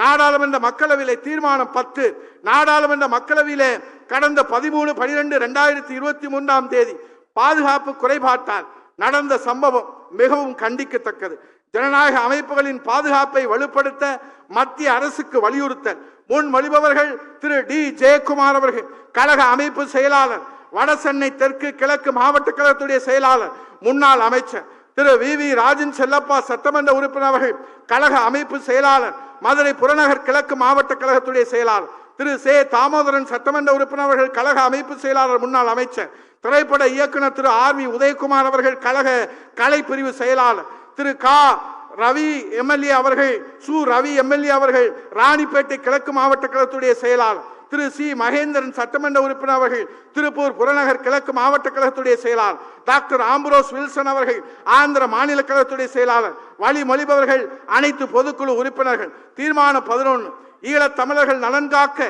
நாடாளுமன்ற மக்களவையிலே தீர்மானம் 10. நாடாளுமன்ற மக்களவையிலே கடந்த 13/12/2023 பாதுகாப்பு குறைபாட்டால் நடந்த சம்பவம் மிகவும் கண்டிக்கத்தக்கது. ஜனநாயக அமைப்புகளின் பாதுகாப்பை வலுப்படுத்த மத்திய அரசுக்கு வலியுறுத்தல். முன்மொழிபவர்கள் திரு டி ஜெயக்குமார் அவர்கள், கழக அமைப்பு செயலாளர், வடசென்னை தெற்கு கிழக்கு மாவட்ட கழகத்துடைய செயலாளர், முன்னாள் அமைச்சர் திரு வி ராஜன் செல்லப்பா சட்டமன்ற உறுப்பினர் அவர்கள், கழக அமைப்பு செயலாளர், மதுரை புறநகர் கிழக்கு மாவட்ட கழகத்துடைய செயலாளர் திரு சே தாமோதரன் சட்டமன்ற உறுப்பினர் அவர்கள், கழக அமைப்பு செயலாளர், முன்னாள் அமைச்சர், திரைப்பட இயக்குனர் திரு ஆர்.வி. உதயகுமார் அவர்கள், கழக கலை பிரிவு செயலாளர், திரு கா ரவி எம்எல்ஏ அவர்கள், சு ரவி எம்எல்ஏ அவர்கள், ராணிப்பேட்டை கிழக்கு மாவட்ட கழகத்துடைய செயலாளர், திரு சி மகேந்திரன் சட்டமன்ற உறுப்பினர் அவர்கள், திருப்பூர் புறநகர் கிழக்கு மாவட்ட கழகத்துடைய செயலாளர், டாக்டர் ஆம்புரோஸ் வில்சன் அவர்கள், ஆந்திர மாநில கழகத்துடைய செயலாளர், வழிமொழிபவர்கள் அனைத்து பொதுக்குழு உறுப்பினர்கள். தீர்மானம் 11. ஈழத் தமிழர்கள் நலன் காக்க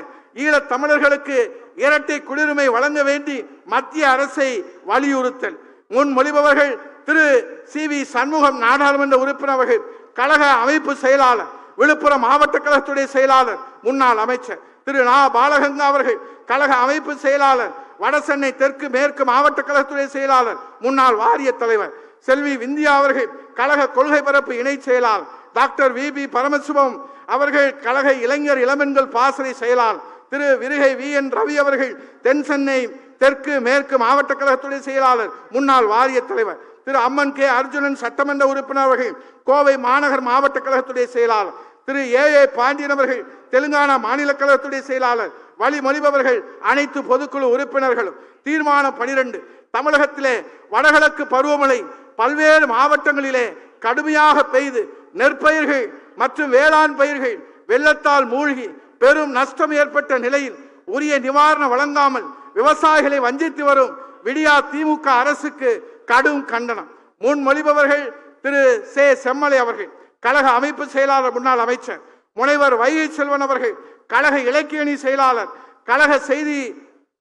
ஈழத் தமிழர்களுக்கு இரட்டை குடியுரிமை வழங்க வேண்டி மத்திய அரசை வலியுறுத்தல். முன்மொழிபவர்கள் திரு சி.வி. சண்முகம் நாடாளுமன்ற உறுப்பினர் அவர்கள், கழக அமைப்பு செயலாளர், விழுப்புரம் மாவட்ட கழகத்துடைய செயலாளர், முன்னாள் அமைச்சர் திரு நா. பாலகங்கா அவர்கள், கழக அமைப்பு செயலாளர், வடசென்னை தெற்கு மேற்கு மாவட்ட கழகத்துடைய செயலாளர், முன்னாள் வாரிய தலைவர் செல்வி விந்தியா அவர்கள், கழக கொள்கை பரப்பு இணை செயலாளர், டாக்டர் வி பரமசிவம் அவர்கள், கழக இளைஞர் இளம்பெண்கள் பாசறை செயலாளர், திரு விருகை வி.என். ரவி அவர்கள், தென் சென்னை தெற்கு மேற்கு மாவட்ட கழகத்துடைய செயலாளர், முன்னாள் வாரிய தலைவர் திரு அம்மன் கே. அர்ஜுனன் சட்டமன்ற உறுப்பினர் அவர்கள், கோவை மாநகர் மாவட்ட கழகத்துடைய செயலாளர், திரு ஏ பாண்டியன் அவர்கள், தெலுங்கானா மாநில கழகத்துடைய செயலாளர், வழிமொழிபவர்கள் அனைத்து பொதுக்குழு உறுப்பினர்களும். தீர்மானம் 12. தமிழகத்திலே வடகிழக்கு பருவமழை பல்வேறு மாவட்டங்களிலே கடுமையாக பெய்து நெற்பயிர்கள் மற்றும் வேளாண் பயிர்கள் வெள்ளத்தால் மூழ்கி பெரும் நஷ்டம் ஏற்பட்ட நிலையில் உரிய நிவாரணம் வழங்காமல் விவசாயிகளை வஞ்சித்து வரும் விடியா திமுக அரசுக்கு கடும் கண்டனம். முன்மொழிபவர்கள் திரு சே செம்மலை அவர்கள், கழக அமைப்பு செயலாளர், முன்னாள் அமைச்சர், முனைவர் வைகை செல்வன் அவர்கள், கழக இலக்கியணி செயலாளர், கழக செய்தி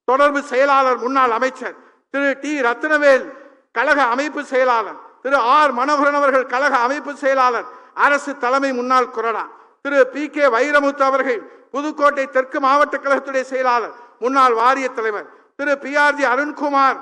தொடர்பு செயலாளர், முன்னாள் அமைச்சர் திரு டி ரத்னவேல், கழக அமைப்பு செயலாளர், திரு ஆர் மனோகரன் அவர்கள், கழக அமைப்பு செயலாளர், அரசு தலைமை முன்னாள் கொறடா, திரு பி.கே. வைரமுத்து அவர்கள், புதுக்கோட்டை தெற்கு மாவட்ட கழகத்துடைய செயலாளர், முன்னாள் வாரிய தலைவர், திரு பி.ஆர்.ஜி. அருண்குமார்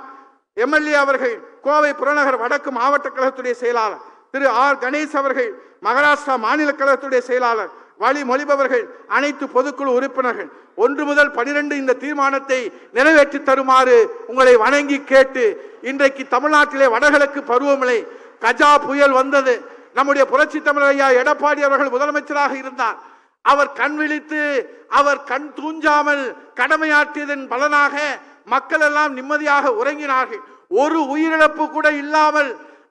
எம்எல்ஏ அவர்கள், கோவை புறநகர் வடக்கு மாவட்ட கழகத்துடைய செயலாளர், திரு ஆர் கணேஷ் அவர்கள், மகாராஷ்டிரா மாநில கழகத்துடைய செயலாளர், வழிமொழிபவர்கள் அனைத்து பொதுக்குழு உறுப்பினர்கள். 1 முதல் 12 இந்த தீர்மானத்தை நிறைவேற்றி தருமாறு உங்களை வணங்கி கேட்டு, இன்றைக்கு தமிழ்நாட்டிலே வடகிழக்கு பருவமழை கஜா புயல் வந்தது. நம்முடைய புரட்சி தமிழர் ஐயா எடப்பாடி அவர்கள் முதலமைச்சராக இருந்தார். அவர் கண் விழித்து அவர் கண் தூஞ்சாமல் கடமையாற்றியதன் பலனாக மக்கள் எல்லாம் நிம்மதியாக உறங்கினார்கள். ஒரு உயிரிழப்பு கூட இல்லாமல்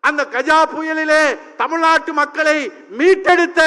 அந்த கஜா புயலிலே தமிழ்நாட்டு மக்களை மீட்டெடுத்த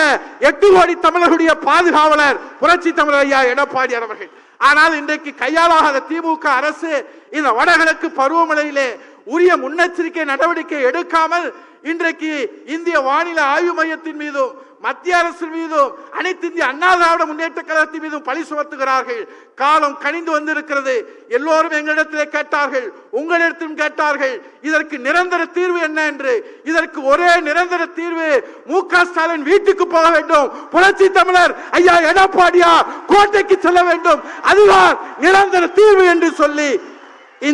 8 கோடி தமிழர்களுடைய பாதுகாவலர் புரட்சி தமிழர் ஐயா எடப்பாடி அவர்கள். ஆனால் இன்றைக்கு கையாளாத திமுக அரசு இந்த வடகிழக்கு பருவமழையிலே உரிய முன்னெச்சரிக்கை நடவடிக்கை எடுக்காமல் இன்றைக்கு இந்திய வானிலை ஆய்வு மையத்தின் மீதும் மத்திய அரசு மீதும் அனைத்து இந்திய அண்ணா திராவிட முன்னேற்ற கழகத்தின் மீதும் பழி சுமத்துகிறார்கள். காலம் கனிந்து வந்திருக்கிறது. எல்லோரும் எங்களிடத்திலே கேட்டார்கள், உங்களிடத்திலும் கேட்டார்கள், இதற்கு நிரந்தர தீர்வு என்ன என்று. இதற்கு ஒரே நிரந்தர தீர்வு மு.க. ஸ்டாலின் வீட்டுக்கு போக வேண்டும், புரட்சி தமிழர் ஐயா எடப்பாடியா கோட்டைக்கு செல்ல வேண்டும், அதுதான் நிரந்தர தீர்வு என்று சொல்லி